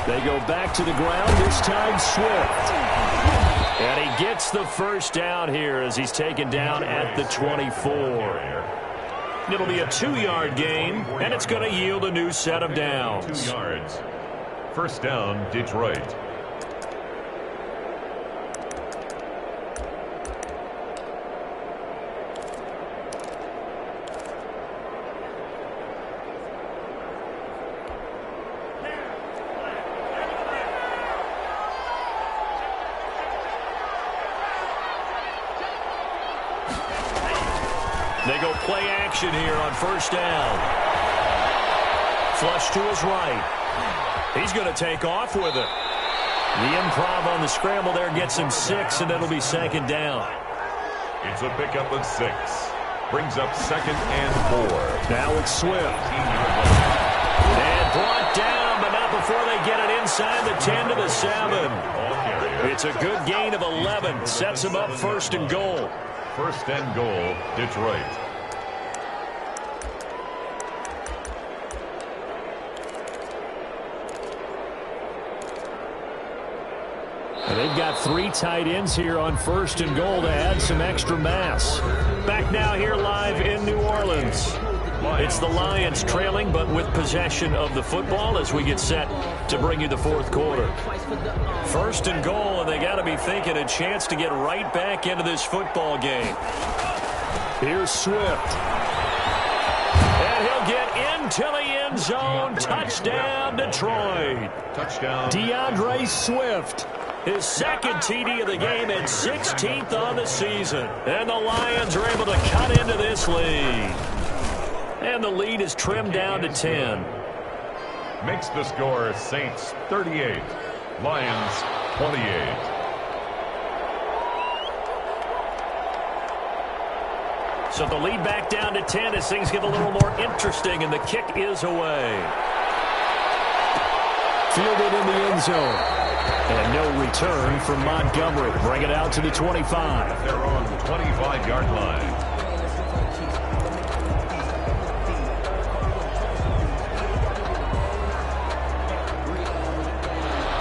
They go back to the ground, this time Swift. And he gets the 1st down here as he's taken down at the 24. It'll be a 2-yard gain, and it's going to yield a new set of downs. 2 yards. 1st down, Detroit. They go play action here on 1st down. Flush to his right. He's going to take off with it. The improv on the scramble there gets him 6, and it'll be 2nd down. It's a pickup of 6. Brings up 2nd and 4. Now it's Swift. And brought down, but not before they get it inside the 10 to the 7. It's a good gain of 11. Sets him up 1st and goal. 1st and goal, Detroit. And they've got 3 tight ends here on 1st and goal to add some extra mass. Back now here live in New Orleans. It's the Lions trailing, but with possession of the football as we get set to bring you the 4th quarter. 1st and goal, and they got to be thinking a chance to get right back into this football game. Here's Swift. And he'll get into the end zone. Touchdown, Detroit. Touchdown. DeAndre Swift. His 2nd TD of the game and 16th on the season. And the Lions are able to cut into this lead. And the lead is trimmed down to 10. Makes the score Saints 38, Lions 28. So the lead back down to 10 as things get a little more interesting, and the kick is away. Fielded in the end zone. And no return from Montgomery. Bring it out to the 25. They're on the 25-yard line.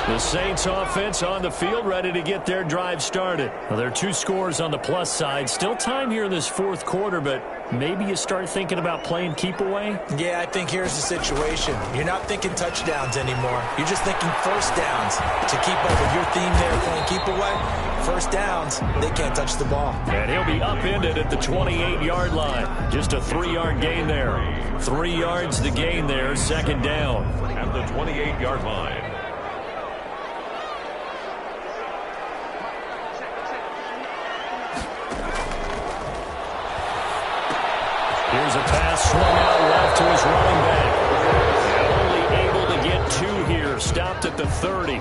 The Saints offense on the field, ready to get their drive started. Well, there are 2 scores on the plus side. Still time here in this fourth quarter, but maybe you start thinking about playing keep away? Yeah, I think here's the situation. You're not thinking touchdowns anymore. You're just thinking first downs. To keep up with your theme there, playing keep away, first downs, they can't touch the ball. And he'll be upended at the 28-yard line. Just a 3-yard gain there. 3 yards the gain there, second down. At the 28-yard line. Here's a pass swung out left to his running back. And only able to get 2 here. Stopped at the 30.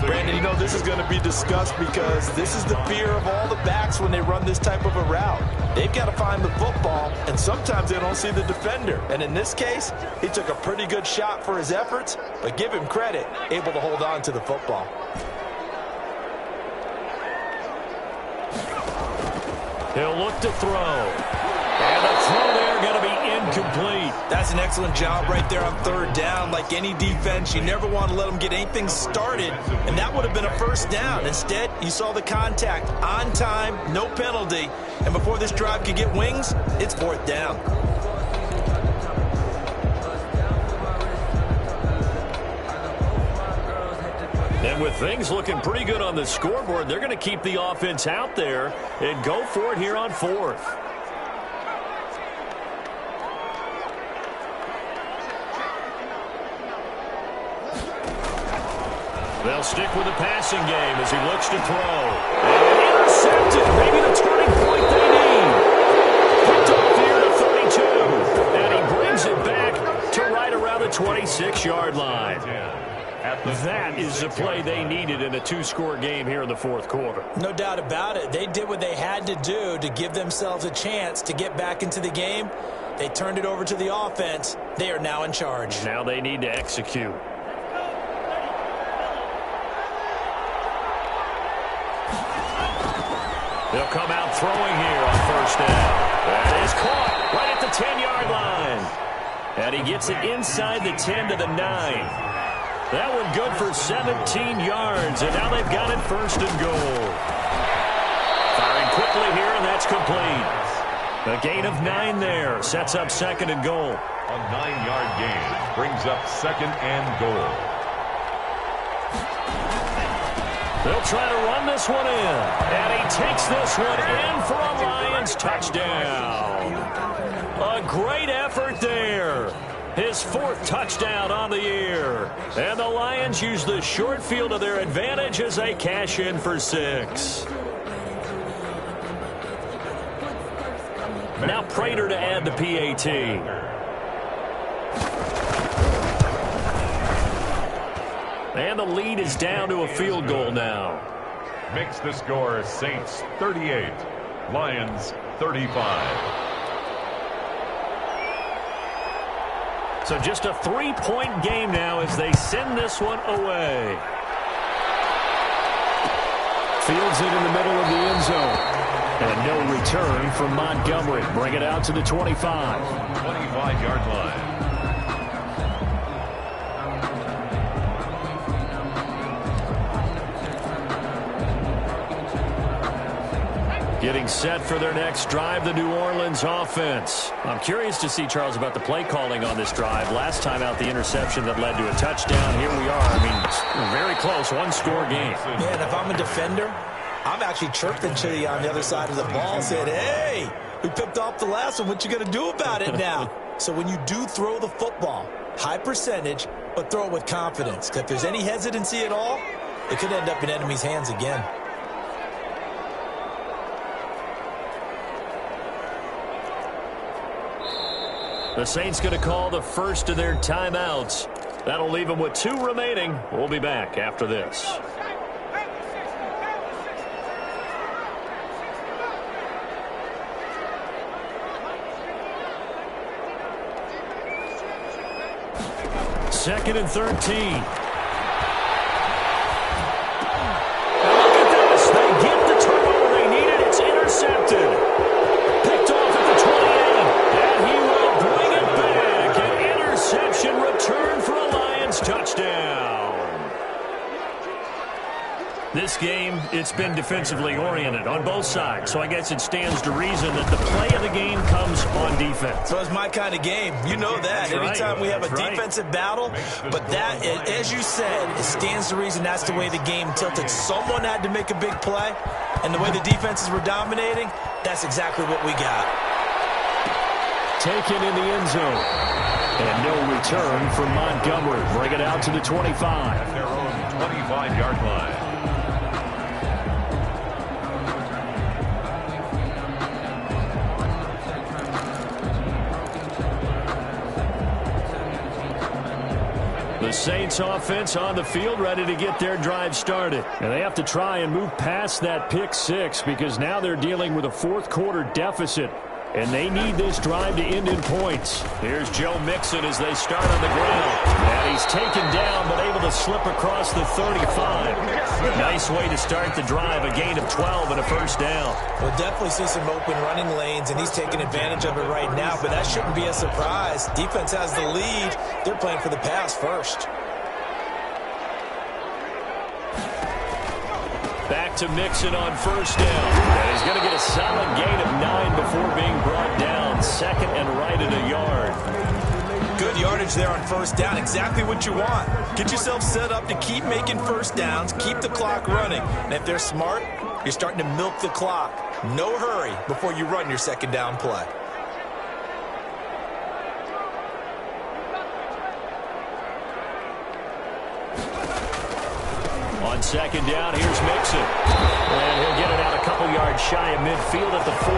Brandon, you know this is going to be discussed because this is the fear of all the backs when they run this type of a route. They've got to find the football, and sometimes they don't see the defender. And in this case, he took a pretty good shot for his efforts, but give him credit, able to hold on to the football. He'll look to throw. And the throw there going to be incomplete. That's an excellent job right there on third down. Like any defense, you never want to let them get anything started, and that would have been a first down. Instead, you saw the contact on time, no penalty, and before this drive could get wings, it's fourth down. And with things looking pretty good on the scoreboard, they're going to keep the offense out there and go for it here on fourth. They'll stick with the passing game as he looks to throw. And intercepted. Maybe the turning point they need. Picked off here to 32. And he brings it back to right around the 26-yard line. That is the play they needed in a 2-score game here in the fourth quarter. No doubt about it. They did what they had to do to give themselves a chance to get back into the game. They turned it over to the offense. They are now in charge. Now they need to execute. They'll come out throwing here on first down. That is caught right at the 10-yard line. And he gets it inside the 10 to the 9. That one good for 17 yards, and now they've got it first and goal. Firing quickly here, and that's complete. A gain of 9 there. Sets up second and goal. A 9-yard gain brings up second and goal. They'll try to run this one in. And he takes this one in for a Lions touchdown. A great effort there. His 4th touchdown on the year. And the Lions use the short field to their advantage as they cash in for 6. Now Prater to add the PAT. And the lead is down to a field goal now. Makes the score Saints 38, Lions 35. So just a 3-point game now as they send this one away. Fields it in the middle of the end zone. And no return from Montgomery. Bring it out to the 25. 25-yard line. Getting set for their next drive, the New Orleans offense. I'm curious to see, Charles, about the play calling on this drive. Last time out, the interception that led to a touchdown. Here we are. I mean, very close, 1-score game. Man, if I'm a defender, I'm actually chirping to you on the other side of the ball, saying, hey, we picked off the last one. What you going to do about it now? So when you do throw the football, high percentage, but throw it with confidence. If there's any hesitancy at all, it could end up in enemy's hands again. The Saints going to call the first of their timeouts. That'll leave them with 2 remaining. We'll be back after this. Second and 13. this game, it's been defensively oriented on both sides. So I guess it stands to reason that the play of the game comes on defense. So it's my kind of game. You know that. Anytime we have a defensive battle, but that, as you said, it stands to reason that's the way the game tilted. Someone had to make a big play, and the way the defenses were dominating, that's exactly what we got. Taken in the end zone. And no return from Montgomery. Bring it out to the 25. At their own 25-yard line. The Saints offense on the field, ready to get their drive started. And they have to try and move past that pick six because now they're dealing with a fourth-quarter deficit. And they need this drive to end in points. Here's Joe Mixon as they start on the ground. And he's taken down but able to slip across the 35. Nice way to start the drive. A gain of 12 and a first down. We'll definitely see some open running lanes, and he's taking advantage of it right now. But that shouldn't be a surprise. Defense has the lead. They're playing for the pass first. Back to Mixon on first down. And he's going to get a solid gain of 9 before being brought down. Second and right at a yard. Good yardage there on first down. Exactly what you want. Get yourself set up to keep making first downs, keep the clock running. And if they're smart, you're starting to milk the clock. No hurry before you run your second down play. On second down, here's Mixon. And he'll get it out a couple yards shy of midfield at the 48.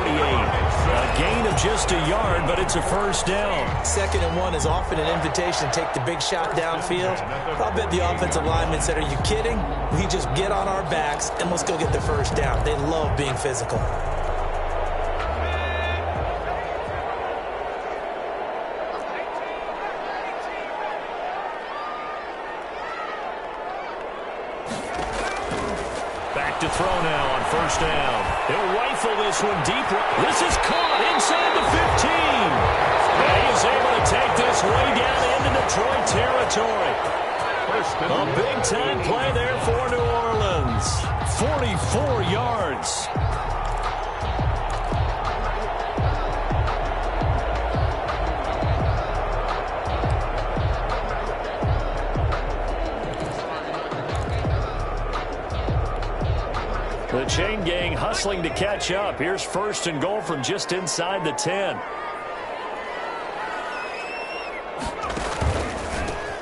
A gain of just a yard, but it's a first down. 2nd and 1 is often an invitation to take the big shot downfield. I'll bet the offensive linemen said, are you kidding? We just get on our backs and let's go get the first down. They love being physical. To throw now on first down. He'll rifle this one deep. This is caught inside the 15. And he is able to take this way down into Detroit territory. A big-time play there for New Orleans. 44 yards. The chain gang hustling to catch up. Here's first and goal from just inside the 10.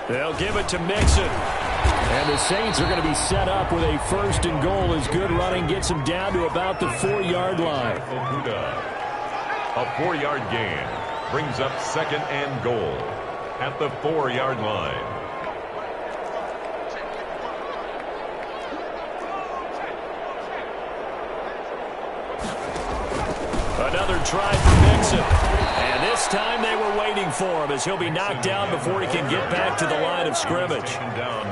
They'll give it to Mixon. And the Saints are going to be set up with a first and goal as good running gets them down to about the 4-yard line. A 4-yard gain brings up second and goal at the 4-yard line. Another try for Mixon. And this time they were waiting for him as he'll be knocked down before he can get back to the line of scrimmage.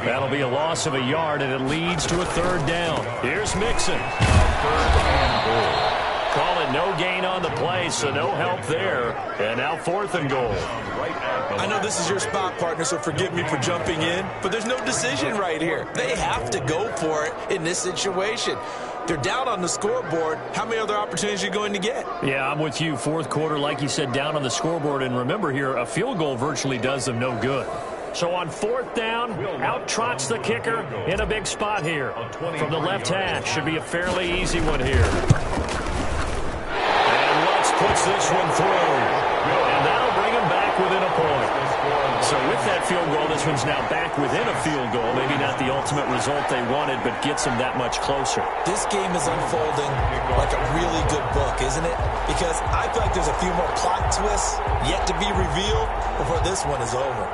That'll be a loss of a yard, and it leads to a third down. Here's Mixon. Third and goal. Call it no gain on the play, so no help there. And now 4th and goal. I know this is your spot, partner, so forgive me for jumping in, but there's no decision right here. They have to go for it in this situation. They're down on the scoreboard. How many other opportunities are you going to get? Yeah, I'm with you. Fourth quarter, like you said, down on the scoreboard. And remember here, a field goal virtually does them no good. So on 4th down, out trots the kicker in a big spot here. From the left hash, should be a fairly easy one here. And Lutz puts this one through. And that'll bring him back within a point. So with that field goal, this one's now back within a field goal. Maybe not the ultimate result they wanted, but gets them that much closer. This game is unfolding like a really good book, isn't it? Because I feel like there's a few more plot twists yet to be revealed before this one is over.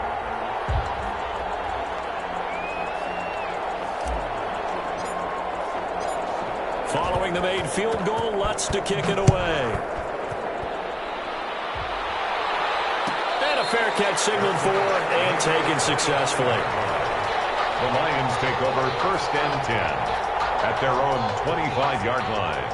Following the made field goal, Lutz to kick it away. Fair catch signaled for and taken successfully. The Lions take over first and 10 at their own 25-yard line.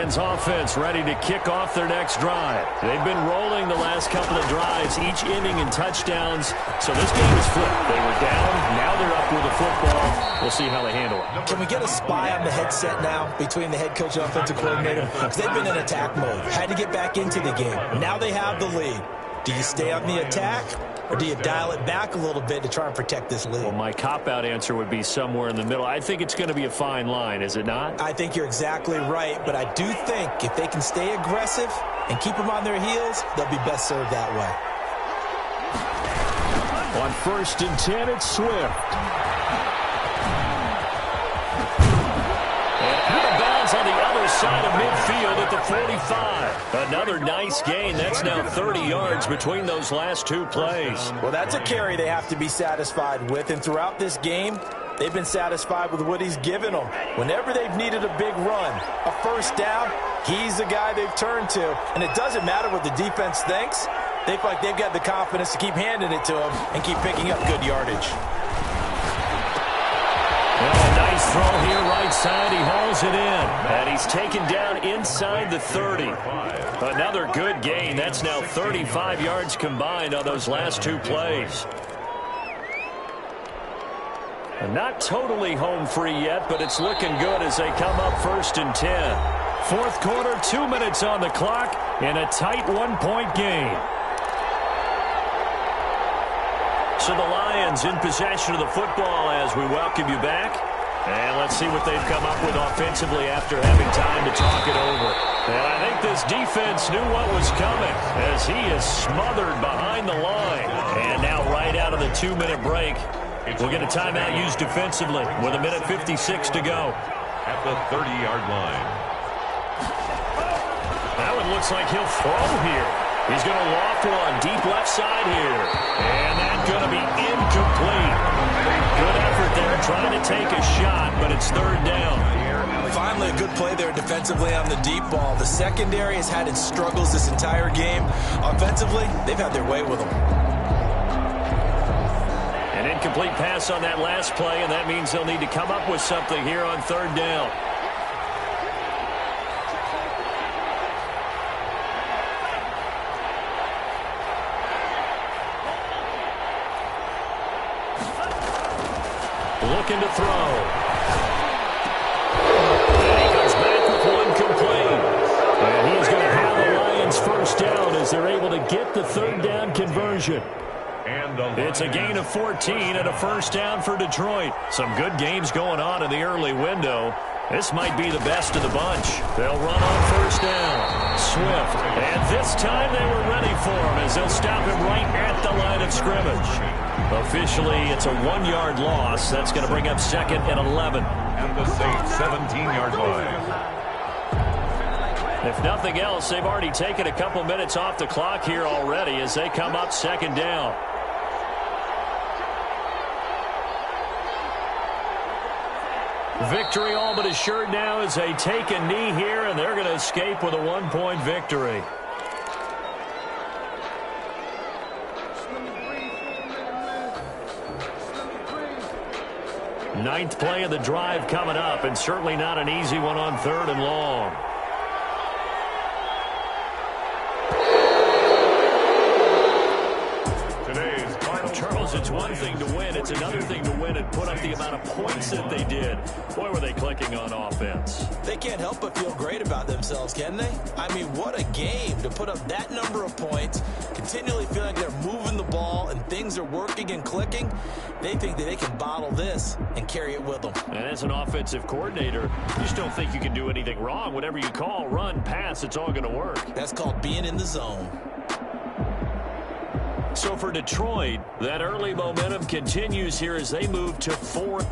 Lions offense ready to kick off their next drive. They've been rolling the last couple of drives, each ending in touchdowns. So this game is flipped. They were down. Now they're up with the football. We'll see how they handle it. Can we get a spy on the headset now between the head coach and offensive coordinator? Because they've been in attack mode. Had to get back into the game. Now they have the lead. Do you stay on the attack, or do you dial it back a little bit to try and protect this lead? Well, my cop-out answer would be somewhere in the middle. I think it's going to be a fine line, is it not? I think you're exactly right, but I do think if they can stay aggressive and keep them on their heels, they'll be best served that way. On 1st and 10, it's Swift. On the other side of midfield at the 45. Another nice gain. That's now 30 yards between those last two plays. Well, that's a carry they have to be satisfied with. And throughout this game, they've been satisfied with what he's given them. Whenever they've needed a big run, a first down, he's the guy they've turned to. And it doesn't matter what the defense thinks. They feel like they've got the confidence to keep handing it to him and keep picking up good yardage. Well, nice throw here, right side. He hauls it in. And he's taken down inside the 30. Another good gain. That's now 35 yards combined on those last two plays. And not totally home free yet, but it's looking good as they come up 1st and 10. Fourth quarter, 2 minutes on the clock, and a tight 1-point game. So the Lions in possession of the football as we welcome you back. And let's see what they've come up with offensively after having time to talk it over. And I think this defense knew what was coming as he is smothered behind the line. And now right out of the 2-minute break, we'll get a timeout used defensively with 1:56 to go. At the 30-yard line. That one looks like he'll throw here. He's going to loft one deep left side here. And that's going to be incomplete. Good effort there trying to take a shot, but it's 3rd down. Finally, a good play there defensively on the deep ball. The secondary has had its struggles this entire game. Offensively, they've had their way with them. An incomplete pass on that last play, and that means they'll need to come up with something here on 3rd down. Looking to throw. And he comes back with one complete. And he's going to have the Lions first down as they're able to get the 3rd down conversion. It's a gain of 14 and a first down for Detroit. Some good games going on in the early window. This might be the best of the bunch. They'll run on 1st down. Swift. And this time they were ready for him as they'll stop him right at the line of scrimmage. Officially, it's a 1-yard loss. That's going to bring up 2nd and 11. At the Saints' 17-yard line. If nothing else, they've already taken a couple minutes off the clock here already as they come up 2nd down. Victory all but assured now as they take a knee here, and they're going to escape with a 1-point victory. Ninth play of the drive coming up, and certainly not an easy one on 3rd and long. Charles, it's one thing to win. It's another thing to win and put up the amount of points that they did. Boy, were they clicking on offense. They can't help but feel great about themselves, can they? I mean, what a game to put up that number of points, continually feeling like they're moving the ball and things are working and clicking. They think that they can bottle this and carry it with them. And as an offensive coordinator, you just don't think you can do anything wrong. Whatever you call, run, pass, it's all going to work. That's called being in the zone. So for Detroit, that early momentum continues here as they move to 4th.